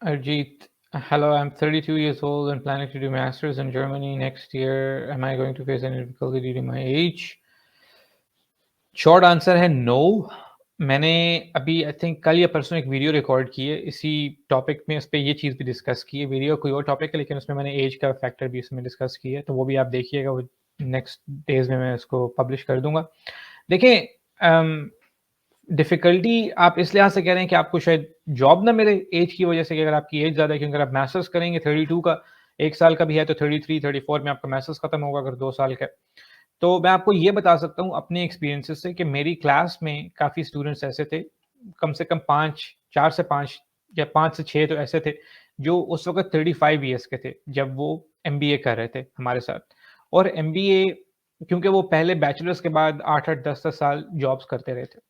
Arjit, hello. I'm 32 years old and planning to do masters in Germany next year. Am I going to face any difficulty due to my age? Short answer है no. मैंने अभी I think कल या परसों एक video record की है इसी टॉपिक में, उस पे ये चीज़ भी डिस्कस की है। वीडियो कोई और टॉपिक है लेकिन उसमें मैंने एज का फैक्टर भी इसमें डिस्कस किया है, तो वो भी आप देखिएगा। वो नेक्स्ट डेज़ में मैं उसको पब्लिश कर दूँगा। देखिए डिफ़िकल्टी आप इस लिहाज से कह रहे हैं कि आपको शायद जॉब ना मिले एज की वजह से, कि अगर आपकी एज ज़्यादा है, क्योंकि अगर आप मास्टर्स करेंगे 32 का, 1 साल का भी है तो 33, 34 में आपका मास्टर्स खत्म होगा अगर 2 साल का है। तो मैं आपको ये बता सकता हूँ अपने एक्सपीरियंसेस से कि मेरी क्लास में काफ़ी स्टूडेंट्स ऐसे थे, कम से कम 5 4 से 5 या 5 से 6 तो ऐसे थे, जो उस वक़्त 35 ईयर्स के थे, जब वो एमबीए कर रहे थे हमारे साथ। और एमबीए क्योंकि वो पहले बैचलर्स के बाद 8-8 10-10 साल जॉब्स करते रहे थे।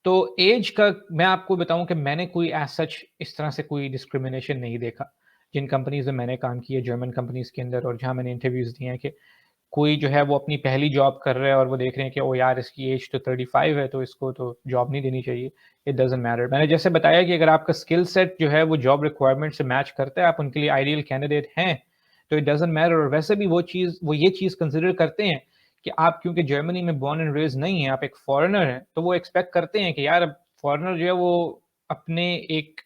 तो ऐज का मैं आपको बताऊँ कि मैंने कोई एज़ सच इस तरह से कोई डिस्क्रिमिनेशन नहीं देखा। जिन कंपनीज़ में मैंने काम किया जर्मन कंपनीज़ के अंदर और जहाँ मैंने इंटरव्यूज़ दिए हैं, कि कोई जो है वो अपनी पहली जॉब कर रहा है और वो देख रहे हैं कि ओह यार इसकी एज तो 35 है तो इसको तो जॉब नहीं देनी चाहिए। It doesn't matter. मैंने जैसे बताया कि अगर आपका स्किल सेट जो है वो जॉब रिक्वायरमेंट से मैच करता है, आप उनके लिए आइडियल कैंडिडेट हैं, तो इट डज़न्ट मैटर। और वैसे भी वो ये चीज़ कंसिडर करते हैं कि आप क्योंकि जर्मनी में बोर्न एंड रेज़्ड नहीं हैं, आप एक फॉरेनर हैं, तो वो एक्सपेक्ट करते हैं कि यार अब फॉरेनर जो है वो अपने एक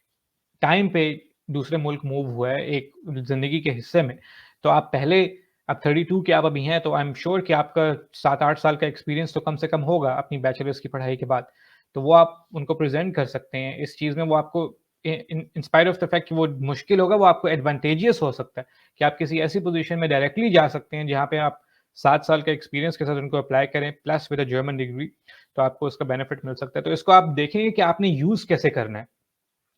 टाइम पे दूसरे मुल्क मूव हुआ है, एक ज़िंदगी के हिस्से में। तो आप पहले आप 32 के आप अभी हैं, तो आई एम श्योर कि आपका 7-8 साल का एक्सपीरियंस तो कम से कम होगा अपनी बैचलर्स की पढ़ाई के बाद। तो वो आप उनको प्रेज़ेंट कर सकते हैं। इस चीज़ में वो आपको in spite of the fact कि वो मुश्किल होगा, वो आपको एडवांटेजियस हो सकता है कि आप किसी ऐसी पोज़ीशन में डायरेक्टली जा सकते हैं, जहाँ पे आप 7 साल का एक्सपीरियंस के साथ उनको अप्लाई करें, plus with a German degree, तो आपको उसका बेनिफिट मिल सकता है। तो इसको आप देखेंगे कि आपने यूज़ कैसे करना है।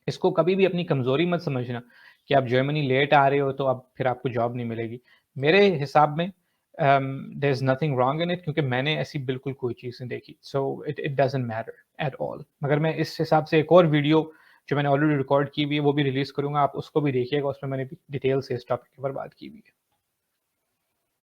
इसको कभी भी अपनी कमज़ोरी मत समझना कि आप जर्मनी लेट आ रहे हो तो अब फिर आपको जॉब नहीं मिलेगी। मेरे हिसाब में there is nothing wrong in it, क्योंकि मैंने ऐसी बिल्कुल कोई चीज़ नहीं देखी। So it it doesn't matter at all. मगर मैं इस हिसाब से एक और वीडियो जो मैंने ऑलरेडी रिकॉर्ड की हुई है वो भी रिलीज़ करूँगा, आप उसको भी देखिएगा। उसमें मैंने डिटेल से इस टॉपिक के ऊपर बात की हुई है।